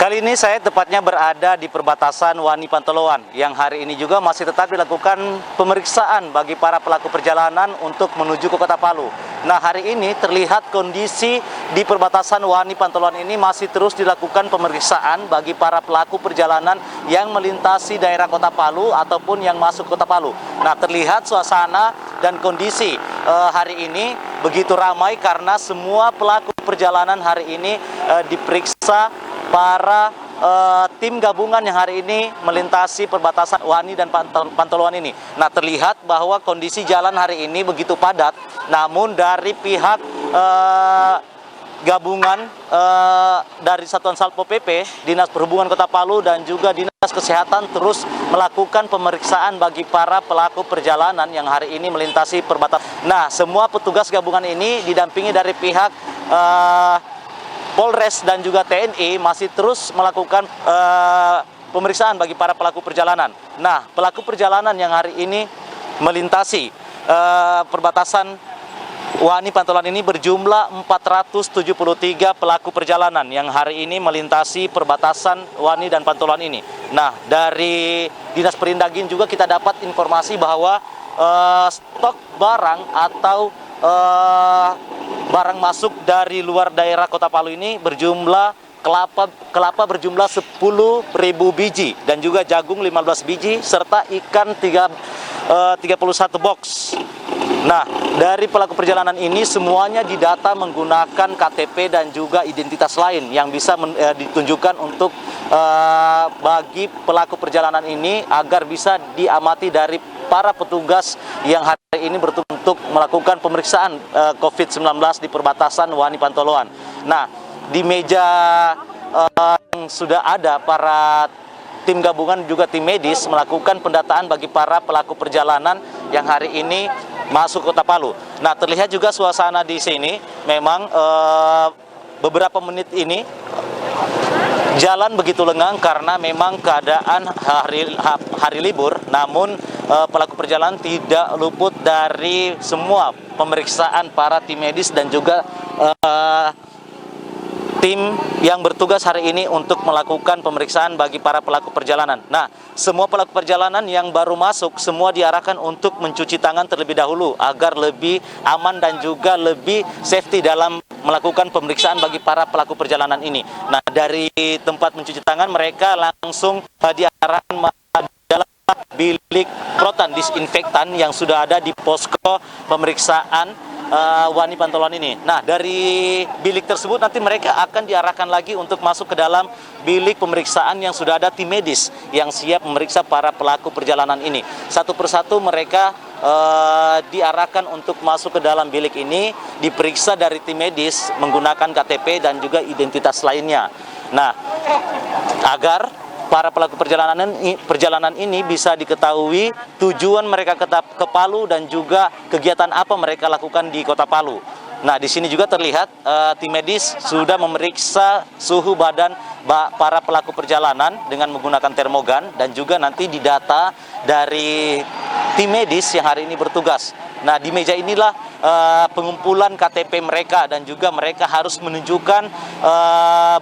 Kali ini saya tepatnya berada di perbatasan Wani Pantoloan yang hari ini juga masih tetap dilakukan pemeriksaan bagi para pelaku perjalanan untuk menuju ke Kota Palu. Nah, hari ini terlihat kondisi di perbatasan Wani Pantoloan ini masih terus dilakukan pemeriksaan bagi para pelaku perjalanan yang melintasi daerah Kota Palu ataupun yang masuk Kota Palu. Nah, terlihat suasana dan kondisi hari ini begitu ramai karena semua pelaku perjalanan hari ini diperiksa para tim gabungan yang hari ini melintasi perbatasan Wani dan Pantoloan ini. Nah, terlihat bahwa kondisi jalan hari ini begitu padat, namun dari pihak gabungan dari Satuan Satpol PP, Dinas Perhubungan Kota Palu dan juga Dinas Kesehatan terus melakukan pemeriksaan bagi para pelaku perjalanan yang hari ini melintasi perbatasan. Nah, semua petugas gabungan ini didampingi dari pihak Polres dan juga TNI masih terus melakukan pemeriksaan bagi para pelaku perjalanan. Nah, pelaku perjalanan yang hari ini melintasi perbatasan Wani Pantoloan ini berjumlah 473 pelaku perjalanan yang hari ini melintasi perbatasan Wani dan Pantoloan ini. Nah, dari Dinas Perindagin juga kita dapat informasi bahwa stok barang atau barang masuk dari luar daerah Kota Palu ini berjumlah kelapa berjumlah 10.000 biji dan juga jagung 15 biji serta ikan 31 box. Nah, dari pelaku perjalanan ini semuanya didata menggunakan KTP dan juga identitas lain yang bisa ditunjukkan untuk bagi pelaku perjalanan ini agar bisa diamati dari para petugas yang hari ini untuk melakukan pemeriksaan COVID-19 di perbatasan Wani Pantoloan. Nah, di meja yang sudah ada para tim gabungan juga tim medis melakukan pendataan bagi para pelaku perjalanan yang hari ini masuk Kota Palu. Nah, terlihat juga suasana di sini memang beberapa menit ini jalan begitu lengang karena memang keadaan hari libur, namun pelaku perjalanan tidak luput dari semua pemeriksaan para tim medis dan juga tim yang bertugas hari ini untuk melakukan pemeriksaan bagi para pelaku perjalanan. Nah, semua pelaku perjalanan yang baru masuk semua diarahkan untuk mencuci tangan terlebih dahulu agar lebih aman dan juga lebih safety dalam melakukan pemeriksaan bagi para pelaku perjalanan ini. Nah, dari tempat mencuci tangan mereka langsung diarahkan dalam bilik protan disinfektan yang sudah ada di posko pemeriksaan Wani Pantoloan ini. Nah, dari bilik tersebut nanti mereka akan diarahkan lagi untuk masuk ke dalam bilik pemeriksaan yang sudah ada tim medis yang siap memeriksa para pelaku perjalanan ini. Satu persatu mereka diarahkan untuk masuk ke dalam bilik ini, diperiksa dari tim medis menggunakan KTP dan juga identitas lainnya. Nah, agar para pelaku perjalanan ini bisa diketahui tujuan mereka ke Palu dan juga kegiatan apa mereka lakukan di Kota Palu. Nah, di sini juga terlihat tim medis sudah memeriksa suhu badan para pelaku perjalanan dengan menggunakan termogan dan juga nanti didata dari tim medis yang hari ini bertugas. Nah, di meja inilah pengumpulan KTP mereka dan juga mereka harus menunjukkan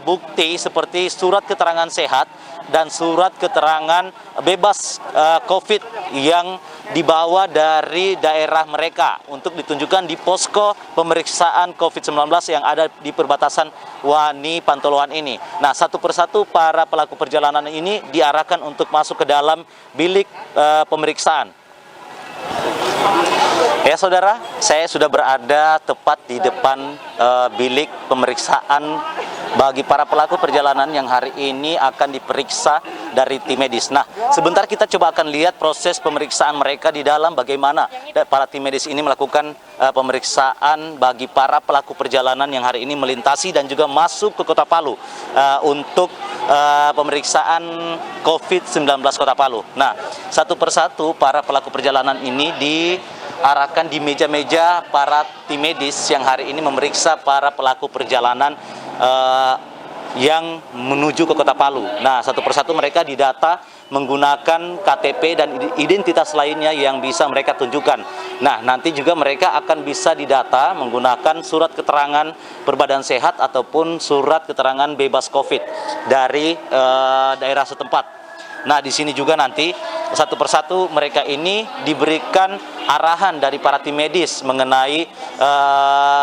bukti seperti surat keterangan sehat dan surat keterangan bebas COVID yang dibawa dari daerah mereka untuk ditunjukkan di posko pemeriksaan COVID-19 yang ada di perbatasan Wani Pantoloan ini. Nah, satu persatu para pelaku perjalanan ini diarahkan untuk masuk ke dalam bilik pemeriksaan. Ya, saudara, saya sudah berada tepat di depan bilik pemeriksaan bagi para pelaku perjalanan yang hari ini akan diperiksa dari tim medis. Nah, sebentar kita coba akan lihat proses pemeriksaan mereka di dalam, bagaimana para tim medis ini melakukan pemeriksaan bagi para pelaku perjalanan yang hari ini melintasi dan juga masuk ke Kota Palu untuk pemeriksaan COVID-19 Kota Palu. Nah, satu persatu para pelaku perjalanan ini diarahkan di meja-meja para tim medis yang hari ini memeriksa para pelaku perjalanan yang menuju ke Kota Palu. Nah, satu persatu mereka didata menggunakan KTP dan identitas lainnya yang bisa mereka tunjukkan. Nah, nanti juga mereka akan bisa didata menggunakan surat keterangan berbadan sehat ataupun surat keterangan bebas COVID dari daerah setempat. Nah, di sini juga nanti satu persatu mereka ini diberikan arahan dari para tim medis mengenai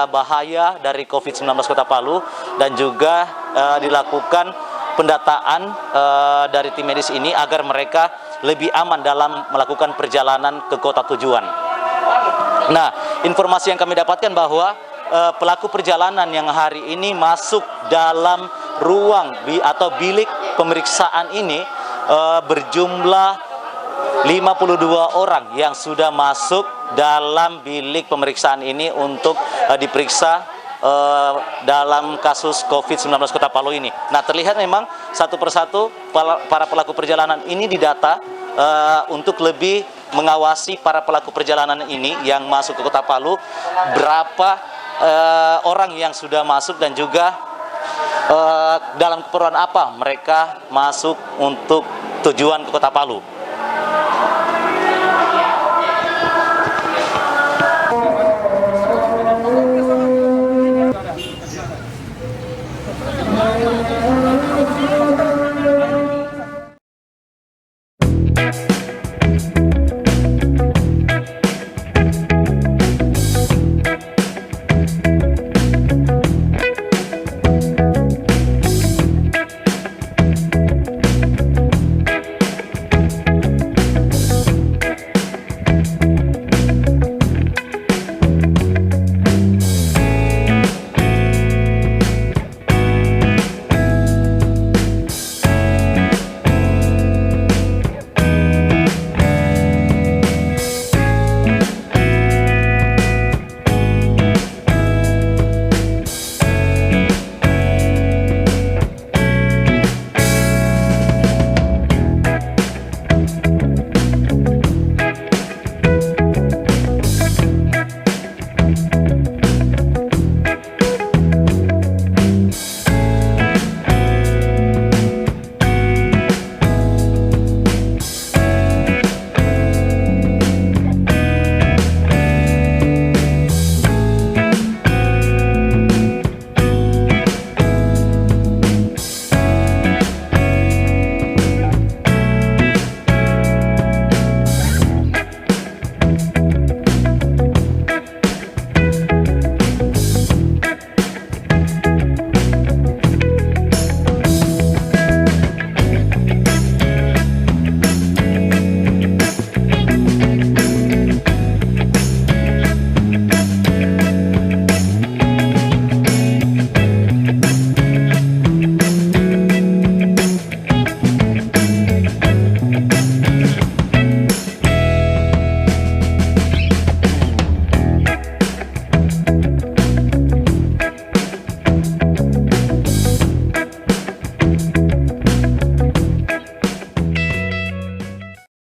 bahaya dari COVID-19 Kota Palu, dan juga dilakukan pendataan dari tim medis ini agar mereka lebih aman dalam melakukan perjalanan ke kota tujuan. Nah, informasi yang kami dapatkan bahwa pelaku perjalanan yang hari ini masuk dalam ruang atau bilik pemeriksaan ini berjumlah 52 orang yang sudah masuk dalam bilik pemeriksaan ini untuk diperiksa dalam kasus COVID-19 Kota Palu ini. Nah, terlihat memang satu persatu para pelaku perjalanan ini didata untuk lebih mengawasi para pelaku perjalanan ini yang masuk ke Kota Palu, berapa orang yang sudah masuk dan juga dalam keperluan apa mereka masuk untuk tujuan ke Kota Palu.